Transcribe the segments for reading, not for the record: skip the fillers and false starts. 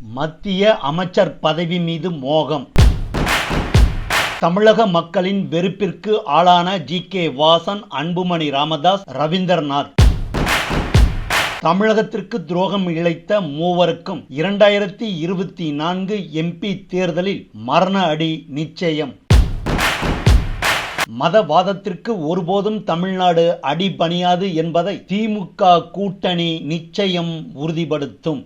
மத்திய அமைச்சர் பதவி மீது மோகம். தமிழக மக்களின் வெறுப்பிற்கு ஆளான ஜி.கே. வாசன், அன்புமணி ராமதாஸ், ரவீந்திரநாத். தமிழகத்திற்கு துரோகம் இழைத்த மூவருக்கும் 2024 MP தேர்தலில் மரண அடி நிச்சயம். மதவாதத்திற்கு ஒருபோதும் தமிழ்நாடு அடிபணியாது என்பதை திமுக கூட்டணி நிச்சயம் உறுதிப்படுத்தும்.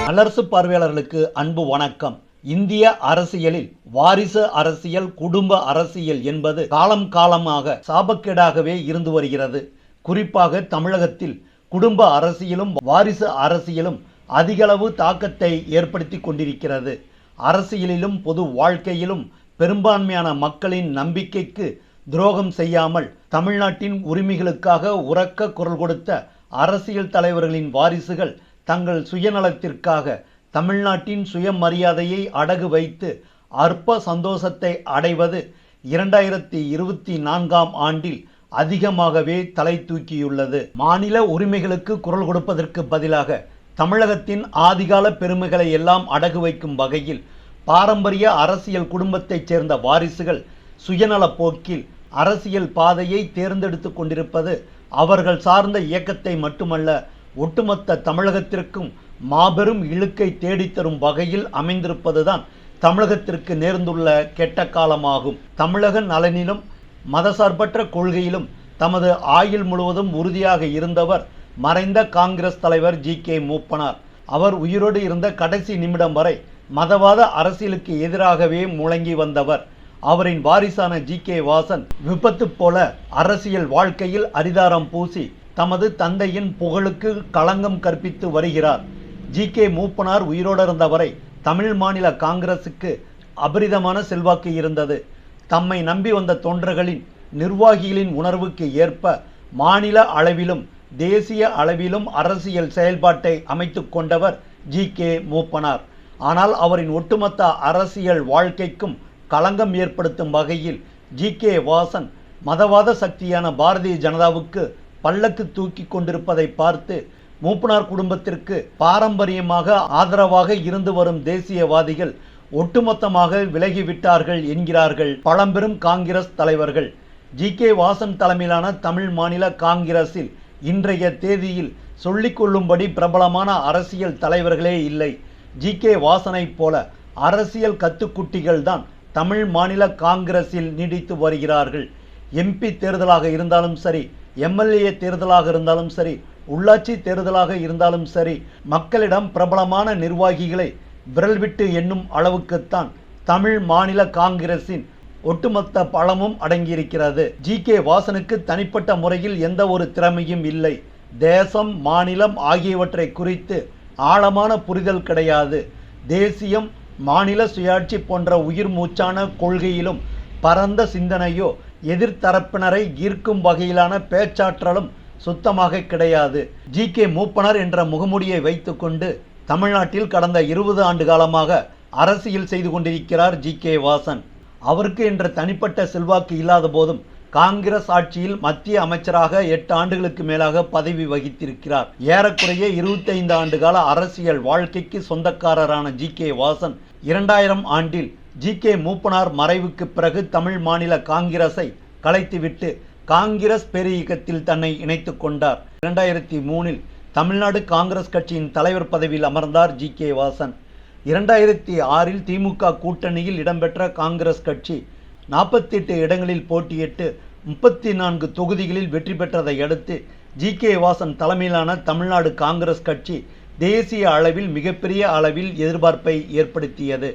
நல்லரசு பார்வையாளர்களுக்கு அன்பு வணக்கம். இந்திய அரசியலில் வாரிசு அரசியல், குடும்ப அரசியல் என்பது காலம் காலமாக சாபக்கேடாகவே இருந்து வருகிறது. குறிப்பாக தமிழகத்தில் குடும்ப அரசியலும் வாரிசு அரசியலும் அதிகளவு தாக்கத்தை ஏற்படுத்தி கொண்டிருக்கிறது. அரசியலிலும் பொது வாழ்க்கையிலும் பெரும்பான்மையான மக்களின் நம்பிக்கைக்கு துரோகம் செய்யாமல் தமிழ்நாட்டின் உரிமைகளுக்காக உரக்க குரல் கொடுத்த அரசியல் தலைவர்களின் வாரிசுகள் தங்கள் சுயநலத்திற்காக தமிழ்நாட்டின் சுயமரியாதையை அடகு வைத்து அற்ப சந்தோஷத்தை அடைவது 2024 ஆண்டில் அதிகமாகவே தலை தூக்கியுள்ளது. மாநில உரிமைகளுக்கு குரல் கொடுப்பதற்கு பதிலாக தமிழகத்தின் ஆதிகால பெருமைகளை எல்லாம் அடகு வைக்கும் வகையில் பாரம்பரிய அரசியல் குடும்பத்தைச் சேர்ந்த வாரிசுகள் சுயநல போக்கில் அரசியல் பாதையை தேர்ந்தெடுத்து கொண்டிருப்பது அவர்கள் சார்ந்த இயக்கத்தை மட்டுமல்ல, ஒட்டுமொத்த தமிழகத்திற்கும் மாபெரும் இழுக்கை தேடித்தரும் வகையில் அமைந்திருப்பதுதான் தமிழகத்திற்கு நேர்ந்துள்ள கெட்ட காலமாகும். தமிழக நலனிலும் மதசார்பற்ற கொள்கையிலும் தமது ஆயுள் முழுவதும் உறுதியாக இருந்தவர் மறைந்த காங்கிரஸ் தலைவர் ஜி.கே. மூப்பனார். அவர் உயிரோடு இருந்த கடைசி நிமிடம் வரை மதவாத அரசியலுக்கு எதிராகவே முழங்கி வந்தவர். அவரின் வாரிசான ஜி.கே. வாசன் விபத்து போல அரசியல் வாழ்க்கையில் அரிதாரம் பூசி தமது தந்தையின் புகழுக்கு களங்கம் கற்பித்து வருகிறார். ஜி.கே. மூப்பனார் உயிரோடு இருந்தவரை தமிழ் மாநில காங்கிரசுக்கு அபரிதமான செல்வாக்கு இருந்தது. தம்மை நம்பி வந்த தொண்டர்களின் நிர்வாகிகளின் உணர்வுக்கு ஏற்ப மாநில அளவிலும் தேசிய அளவிலும் அரசியல் செயல்பாட்டை அமைத்து கொண்டவர் ஜி.கே. மூப்பனார். ஆனால் அவரின் ஒட்டுமொத்த அரசியல் வாழ்க்கைக்கும் களங்கம் ஏற்படுத்தும் வகையில் ஜி.கே. வாசன் மதவாத சக்தியான பாரதிய ஜனதாவுக்கு பல்லக்கு தூக்கி கொண்டிருப்பதை பார்த்து மூப்பனார் குடும்பத்திற்கு பாரம்பரியமாக ஆதரவாக இருந்து வரும் தேசியவாதிகள் ஒட்டுமொத்தமாக விலகிவிட்டார்கள் என்கிறார்கள் பழம்பெரும் காங்கிரஸ் தலைவர்கள். ஜி.கே. வாசன் தலைமையிலான தமிழ் மாநில காங்கிரஸில் இன்றைய தேதியில் சொல்லிக்கொள்ளும்படி பிரபலமான அரசியல் தலைவர்களே இல்லை. ஜி.கே. வாசனைப் போல அரசியல் கத்துக்குட்டிகள் தான் தமிழ் மாநில காங்கிரஸில் நீடித்து வருகிறார்கள். MP தேர்தலாக இருந்தாலும் சரி, MLA தேர்தலாக இருந்தாலும் சரி, உள்ளாட்சி தேர்தலாக இருந்தாலும் சரி, மக்களிடம் பிரபலமான நிர்வாகிகளை விரல் விட்டு எண்ணும் அளவுக்குத்தான் தமிழ் மாநில காங்கிரஸின் ஒட்டுமொத்த பலமும் அடங்கியிருக்கிறது. ஜி.கே. வாசனுக்கு தனிப்பட்ட முறையில் எந்த ஒரு திறமையும் இல்லை. தேசம், மாநிலம் ஆகியவற்றை குறித்து ஆழமான புரிதல் கிடையாது. தேசியம், மாநில சுயாட்சி போன்ற உயிர் மூச்சான கொள்கையிலும் பரந்த சிந்தனையோ எதிர்த்தரப்பினரை ஈர்க்கும் வகையிலான பேச்சாற்றலும் சுத்தமாக கிடையாது. ஜி.கே. மூப்பனார் என்ற முகமுடியை வைத்துக்கொண்டு தமிழ்நாட்டில் கடந்த 20 ஆண்டு காலமாக அரசியல் செய்து கொண்டிருக்கிறார் ஜி.கே. வாசன். அவருக்கு என்ற தனிப்பட்ட செல்வாக்கு இல்லாத போதும் காங்கிரஸ் ஆட்சியில் மத்திய அமைச்சராக 8 ஆண்டுகளுக்கு மேலாக பதவி வகித்திருக்கிறார். ஏறக்குறைய 25 ஆண்டு கால அரசியல் வாழ்க்கைக்கு சொந்தக்காரரான ஜி.கே. வாசன் 2000 ஆண்டில் ஜி.கே. மூப்பனார் மறைவுக்கு பிறகு தமிழ் மாநில காங்கிரஸை கலைத்துவிட்டு காங்கிரஸ் பேரியக்கத்தில் தன்னை இணைத்து கொண்டார். 2003 தமிழ்நாடு காங்கிரஸ் கட்சியின் தலைவர் பதவியில் அமர்ந்தார் ஜி.கே. வாசன். 2006 திமுக கூட்டணியில் இடம்பெற்ற காங்கிரஸ் கட்சி 48 இடங்களில் போட்டியிட்டு 34 தொகுதிகளில் வெற்றி பெற்றதை அடுத்து ஜி.கே. வாசன் தலைமையிலான தமிழ்நாடு காங்கிரஸ் கட்சி தேசிய அளவில் மிகப்பெரிய அளவில் எதிர்பார்ப்பை ஏற்படுத்தியது.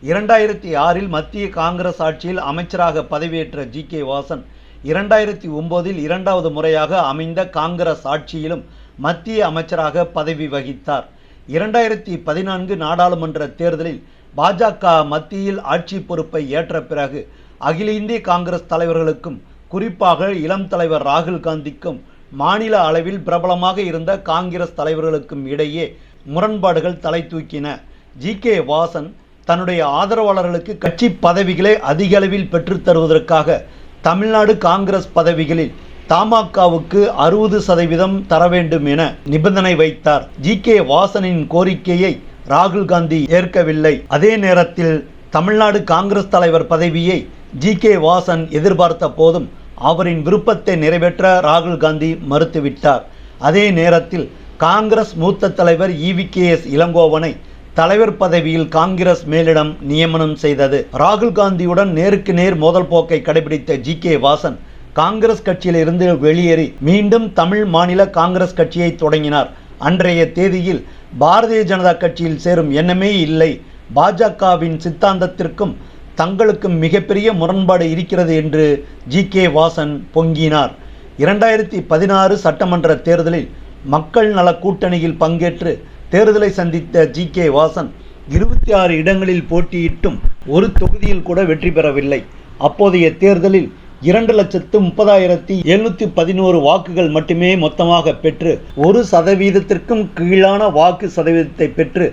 2006 மத்திய காங்கிரஸ் ஆட்சியில் அமைச்சராக பதவியேற்ற ஜி.கே. வாசன் 2009 இரண்டாவது முறையாக அமைந்த காங்கிரஸ் ஆட்சியிலும் மத்திய அமைச்சராக பதவி வகித்தார். 2014 நாடாளுமன்ற தேர்தலில் பாஜக மத்தியில் ஆட்சி பொறுப்பை ஏற்ற பிறகு அகில இந்திய காங்கிரஸ் தலைவர்களுக்கும் குறிப்பாக இளம் தலைவர் ராகுல் காந்திக்கும் மாநில அளவில் பிரபலமாக இருந்த காங்கிரஸ் தலைவர்களுக்கும் இடையே முரண்பாடுகள் தலை தூக்கின. ஜி.கே. வாசன் தன்னுடைய ஆதரவாளர்களுக்கு கட்சி பதவிகளை அதிக அளவில் பெற்றுத் தருவதற்காக தமிழ்நாடு காங்கிரஸ் பதவிகளில் தமாகவுக்கு 60% தர வேண்டும் என நிபந்தனை வைத்தார். ஜி.கே. வாசனின் கோரிக்கையை ராகுல் காந்தி ஏற்கவில்லை. அதே நேரத்தில் தமிழ்நாடு காங்கிரஸ் தலைவர் பதவியை ஜி.கே. வாசன் எதிர்பார்த்த போதும் அவரின் விருப்பத்தை நிறைவேற்ற ராகுல் காந்தி மறுத்துவிட்டார். அதே நேரத்தில் காங்கிரஸ் மூத்த தலைவர் ஈ.வி.கே.எஸ். இளங்கோவனை தலைவர் பதவியில் காங்கிரஸ் மேலிடம் நியமனம் செய்தது. ராகுல் காந்தியுடன் நேருக்கு நேர் மோதல் போக்கை கடைபிடித்த ஜி.கே. வாசன் காங்கிரஸ் கட்சியில் இருந்து வெளியேறி மீண்டும் தமிழ் மாநில காங்கிரஸ் கட்சியை தொடங்கினார். அன்றைய தேதியில் பாரதிய ஜனதா கட்சியில் சேரும் எண்ணமே இல்லை. பாஜகவின் சித்தாந்தத்திற்கும் தங்களுக்கும் மிகப்பெரிய முரண்பாடு இருக்கிறது என்று ஜி.கே. வாசன் பொங்கினார். 2016 சட்டமன்ற தேர்தலில் மக்கள் நல கூட்டணியில் பங்கேற்று தேர்தலை சந்தித்த ஜி.கே. வாசன் 26 இடங்களில் போட்டியிட்டும் ஒரு தொகுதியில் கூட வெற்றி பெறவில்லை. அப்போதைய தேர்தலில் 2,30,711 வாக்குகள் மட்டுமே மொத்தமாக பெற்று 1% கீழான வாக்கு சதவீதத்தை பெற்று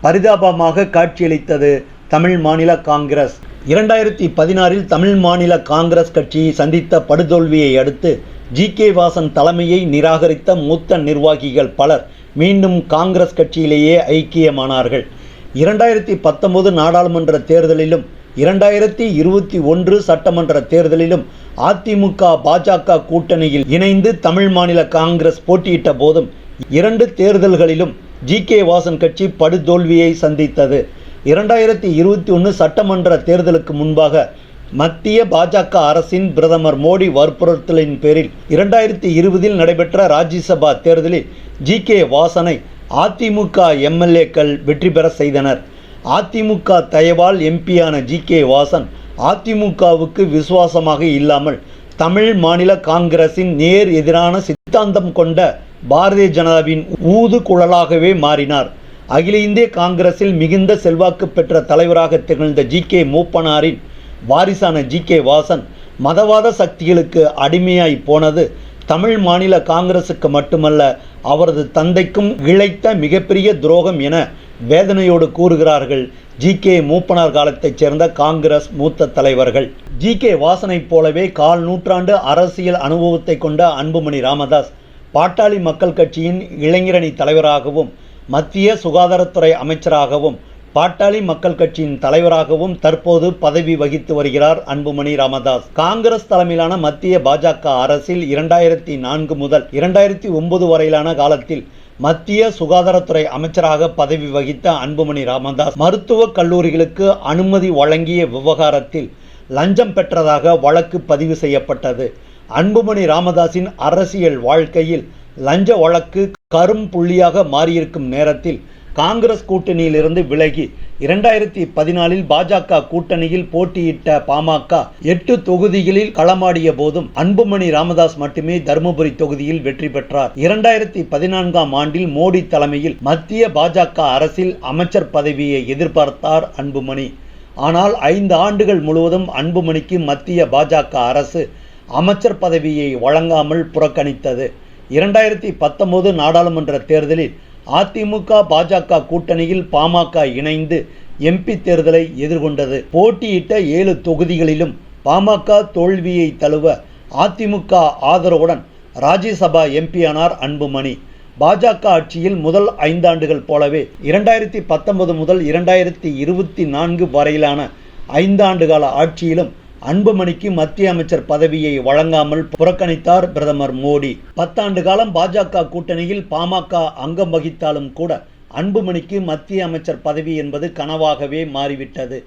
பரிதாபமாக காட்சியளித்தது தமிழ் மாநில காங்கிரஸ். 2016 தமிழ் மாநில காங்கிரஸ் கட்சி சந்தித்த படுதோல்வியை அடுத்து ஜி.கே. வாசன் தலைமையை நிராகரித்த மூத்த நிர்வாகிகள் பலர் மீண்டும் காங்கிரஸ் கட்சியிலேயே ஐக்கியமானார்கள். 2019 நாடாளுமன்ற தேர்தலிலும் 2021 சட்டமன்ற தேர்தலிலும் அதிமுக பாஜக கூட்டணியில் இணைந்து தமிழ் மாநில காங்கிரஸ் போட்டியிட்ட போதும் 2 தேர்தல்களிலும் ஜி.கே. வாசன் கட்சி படுதோல்வியை சந்தித்தது. 2021 சட்டமன்ற தேர்தலுக்கு முன்பாக மத்திய பாஜக அரசின் பிரதமர் மோடி வற்புறுத்தலின் பேரில் 2020 நடைபெற்ற ராஜ்யசபா தேர்தலில் ஜி.கே. வாசனை அதிமுக எம்எல்ஏக்கள் வெற்றி பெற செய்தனர். அதிமுக தயவால் எம்பியான ஜி.கே. வாசன் அதிமுகவுக்கு விசுவாசமாக இல்லாமல் தமிழ் மாநில காங்கிரசின் நேர் எதிரான சித்தாந்தம் கொண்ட பாரதிய ஜனதாவின் ஊது குழலாகவே மாறினார். அகில இந்திய காங்கிரஸில் மிகுந்த செல்வாக்கு பெற்ற தலைவராக திகழ்ந்த ஜி.கே. மூப்பனாரின் வாரிசான ஜி.கே. வாசன் மதவாத சக்திகளுக்கு அடிமையாய் போனது தமிழ் மாநில காங்கிரசுக்கு மட்டுமல்ல, அவரது தந்தைக்கும் இழைத்த மிகப்பெரிய துரோகம் என வேதனையோடு கூறுகிறார்கள் ஜி.கே. மூப்பனார் காலத்தைச் சேர்ந்த காங்கிரஸ் மூத்த தலைவர்கள். ஜி.கே. வாசனைப் போலவே 1/4 நூற்றாண்டு அரசியல் அனுபவத்தை கொண்ட அன்புமணி ராமதாஸ் பாட்டாளி மக்கள் கட்சியின் இளைஞரணி தலைவராகவும் மத்திய சுகாதாரத்துறை அமைச்சராகவும் பாட்டாளி மக்கள் கட்சியின் தலைவராகவும் தற்போது பதவி வகித்து வருகிறார் அன்புமணி ராமதாஸ். காங்கிரஸ் தலைமையிலான மத்திய பாஜக அரசில் 2004 முதல் 2009 வரையிலான காலத்தில் மத்திய சுகாதாரத்துறை அமைச்சராக பதவி வகித்த அன்புமணி ராமதாஸ் மருத்துவக் கல்லூரிகளுக்கு அனுமதி வழங்கிய விவகாரத்தில் லஞ்சம் பெற்றதாக வழக்கு பதிவு செய்யப்பட்டது. அன்புமணி ராமதாஸின் அரசியல் வாழ்க்கையில் லஞ்ச வழக்கு கரும்புள்ளியாக மாறியிருக்கும் நேரத்தில் காங்கிரஸ் கூட்டணியிலிருந்து விலகி 2014 பாஜக கூட்டணியில் போட்டியிட்ட பாமக 8 தொகுதிகளில் களமாடிய போதும் அன்புமணி ராமதாஸ் மட்டுமே தருமபுரி தொகுதியில் வெற்றி பெற்றார். 2014ஆம் ஆண்டில் மோடி தலைமையில் மத்திய பாஜக அரசில் அமைச்சர் பதவியை எதிர்பார்த்தார் அன்புமணி. ஆனால் 5 ஆண்டுகள் முழுவதும் அன்புமணிக்கு மத்திய பாஜக அரசு அமைச்சர் பதவியை வழங்காமல் புறக்கணித்தது. 2019 நாடாளுமன்ற தேர்தலில் அதிமுக பாஜக கூட்டணியில் பாமக இணைந்து எம்பி தேர்தலை எதிர்கொண்டது. போட்டியிட்ட 7 தொகுதிகளிலும் பாமக தோல்வியை தழுவ அதிமுக ஆதரவுடன் ராஜ்யசபா எம்பியானார் அன்புமணி. பாஜக ஆட்சியில் முதல் 5 ஆண்டுகள் போலவே 2019 முதல் 2024 வரையிலான 5 ஆண்டுகால ஆட்சியிலும் அன்புமணிக்கு மத்திய அமைச்சர் பதவியை வழங்காமல் புறக்கணித்தார் பிரதமர் மோடி. 10 ஆண்டு காலம் பாஜக கூட்டணியில் பாமக அங்கம் வகித்தாலும் கூட அன்புமணிக்கு மத்திய அமைச்சர் பதவி என்பது கனவாகவே மாறிவிட்டது.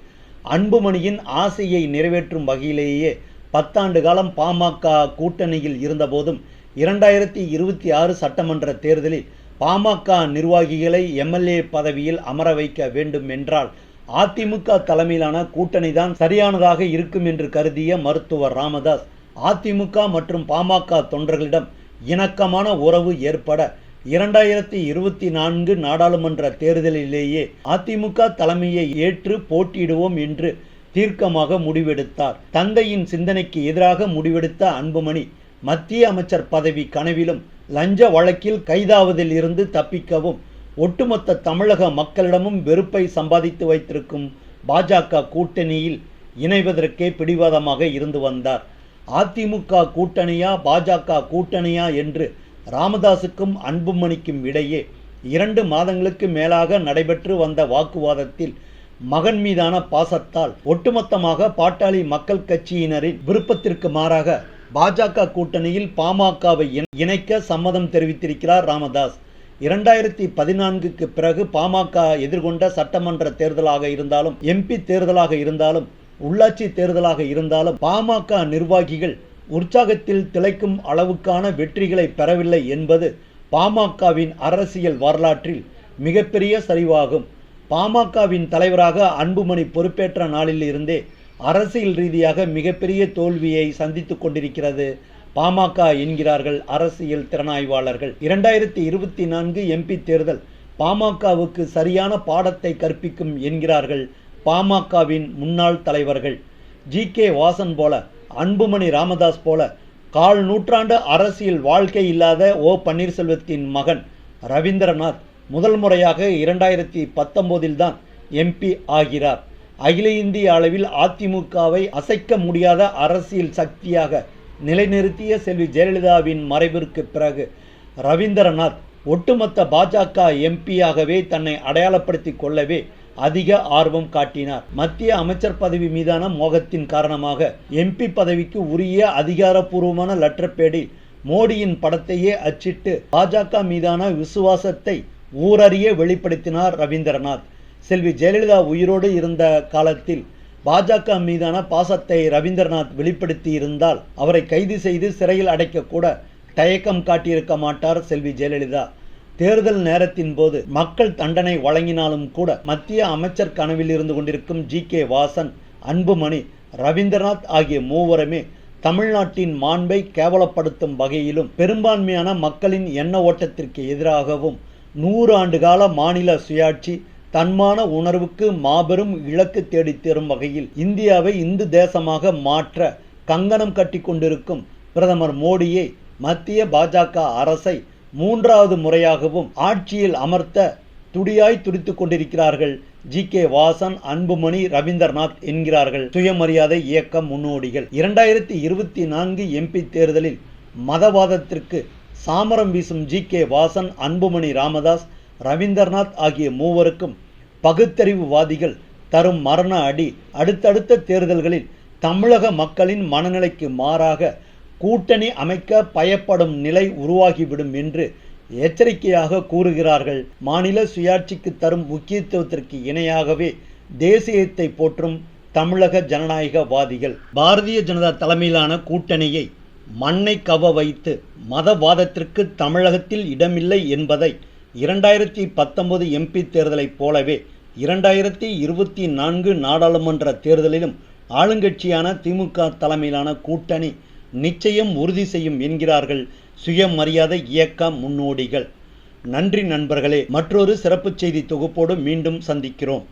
அன்புமணியின் ஆசையை நிறைவேற்றும் வகையிலேயே 10 ஆண்டு காலம் பாமக கூட்டணியில் இருந்தபோதும் 2026 சட்டமன்ற தேர்தலில் பாமக நிர்வாகிகளை எம்எல்ஏ பதவியில் அமர வைக்க வேண்டும் என்றால் அதிமுக தலைமையிலான கூட்டணிதான் சரியானதாக இருக்கும் என்று கருதிய மருத்துவர் ராமதாஸ் அதிமுக மற்றும் பாமக தொண்டர்களிடம் இணக்கமான உறவு ஏற்பட 2024 நாடாளுமன்ற தேர்தலிலேயே அதிமுக தலைமையை ஏற்று போட்டியிடுவோம் என்று தீர்க்கமாக முடிவெடுத்தார். தந்தையின் சிந்தனைக்கு எதிராக முடிவெடுத்த அன்புமணி மத்திய அமைச்சர் பதவி கனவிலும் லஞ்ச வழக்கில் கைதாவதில் இருந்து தப்பிக்கவும் ஒட்டுமொத்த தமிழக மக்களிடமும் வெறுப்பை சம்பாதித்து வைத்திருக்கும் பாஜக கூட்டணியில் இணைவதற்கே பிடிவாதமாக இருந்து வந்தார். அதிமுக கூட்டணியா பாஜக கூட்டணியா என்று ராமதாசுக்கும் அன்புமணிக்கும் இடையே 2 மாதங்களுக்கு மேலாக நடைபெற்று வந்த வாக்குவாதத்தில் மகன் மீதான பாசத்தால் ஒட்டுமொத்தமாக பாட்டாளி மக்கள் கட்சியினரின் விருப்பத்திற்கு மாறாக பாஜக கூட்டணியில் பாமகவை இணைக்க சம்மதம் தெரிவித்திருக்கிறார் ராமதாஸ். 2014க்கு பிறகு பாமக எதிர்கொண்ட சட்டமன்ற தேர்தலாக இருந்தாலும், எம்பி தேர்தலாக இருந்தாலும், உள்ளாட்சி தேர்தலாக இருந்தாலும் பாமக நிர்வாகிகள் உற்சாகத்தில் திளைக்கும் அளவுக்கான வெற்றிகளை பெறவில்லை என்பது பாமகவின் அரசியல் வரலாற்றில் மிகப்பெரிய சரிவாகும். பாமகவின் தலைவராக அன்புமணி பொறுப்பேற்ற நாளில் இருந்தே அரசியல் ரீதியாக மிகப்பெரிய தோல்வியை சந்தித்துக் கொண்டிருக்கிறது பாமக என்கிறார்கள் அரசியல் திறனாய்வாளர்கள். 2024 எம்பி தேர்தல் பாமகவுக்கு சரியான பாடத்தை கற்பிக்கும் என்கிறார்கள் பாமகவின் முன்னாள் தலைவர்கள். ஜி.கே. வாசன் போல, அன்புமணி ராமதாஸ் போல கால் நூற்றாண்டு அரசியல் வாழ்க்கை இல்லாத ஓ. பன்னீர்செல்வத்தின் மகன் ரவீந்திரநாத் முதல் முறையாக 2019 தான் எம்பி ஆகிறார். அகில இந்திய அளவில் அதிமுகவை அசைக்க முடியாத அரசியல் சக்தியாக நிலைநிறுத்திய செல்வி ஜெயலலிதாவின் மறைவிற்கு பிறகு ரவீந்திரநாத் ஒட்டுமொத்த பாஜக எம்பியாகவே தன்னை அடையாளப்படுத்தி கொள்ளவே அதிக ஆர்வம் காட்டினார். மத்திய அமைச்சர் பதவி மீதான மோகத்தின் காரணமாக எம்பி பதவிக்கு உரிய அதிகாரப்பூர்வமான லெட்டர் பேடில் மோடியின் படத்தையே அச்சிட்டு பாஜக மீதான விசுவாசத்தை ஊரறிய வெளிப்படுத்தினார் ரவீந்திரநாத். செல்வி ஜெயலலிதா உயிரோடு இருந்த காலத்தில் பாஜக மீதான பாசத்தை ரவீந்திரநாத் வெளிப்படுத்தி இருந்தால் அவரை கைது செய்து சிறையில் அடைக்கக்கூட தயக்கம் காட்டியிருக்க மாட்டார் செல்வி ஜெயலலிதா. தேர்தல் நேரத்தின் போது மக்கள் தண்டனை வழங்கினாலும் கூட மத்திய அமைச்சர் கனவில் இருந்து கொண்டிருக்கும் ஜி.கே. வாசன், அன்புமணி, ரவீந்திரநாத் ஆகிய மூவருமே தமிழ்நாட்டின் மாண்பை கேவலப்படுத்தும் வகையிலும் பெரும்பான்மையான மக்களின் எண்ண ஓட்டத்திற்கு எதிராகவும் 100 ஆண்டு கால மாநில சுயாட்சி தன்மான உணர்வுக்கு மாபெரும் இலக்கு தேடி தரும் வகையில் இந்தியாவை இந்து தேசமாக மாற்ற கங்கணம் கட்டி கொண்டிருக்கும் பிரதமர் மோடியை மத்திய பாஜக அரசை 3வது முறையாகவும் ஆட்சியில் அமர்த்த துடியாய் துடித்துக் கொண்டிருக்கிறார்கள் ஜி.கே. வாசன், அன்புமணி, ரவீந்திரநாத் என்கிறார்கள் சுயமரியாதை இயக்க முன்னோடிகள். 2024 எம்பி தேர்தலில் மதவாதத்திற்கு சாமரம் வீசும் ஜி.கே. வாசன், அன்புமணி ராமதாஸ், ரவீந்திரநாத் ஆகிய மூவருக்கும் பகுத்தறிவுவாதிகள் தரும் மரண அடி அடுத்தடுத்த தேர்தல்களில் தமிழக மக்களின் மனநிலைக்கு மாறாக கூட்டணி அமைக்க பயப்படும் நிலை உருவாகிவிடும் என்று எச்சரிக்கையாக கூறுகிறார்கள். மாநில சுயாட்சிக்கு தரும் முக்கியத்துவத்திற்கு இணையாகவே தேசியத்தை போற்றும் தமிழக ஜனநாயகவாதிகள். பாரதிய ஜனதா தலைமையிலான கூட்டணியை மண்ணை கவ வைத்து மதவாதத்திற்கு தமிழகத்தில் இடமில்லை என்பதை 2019 எம்பி தேர்தலைப் போலவே 2024 நாடாளுமன்ற தேர்தலிலும் ஆளுங்கட்சியான திமுக தலைமையிலான கூட்டணி நிச்சயம் உறுதி செய்யும் என்கிறார்கள் சுயமரியாதை இயக்க முன்னோடிகள். நன்றி நண்பர்களே. மற்றொரு சிறப்பு செய்தி தொகுப்போடு மீண்டும் சந்திக்கிறோம்.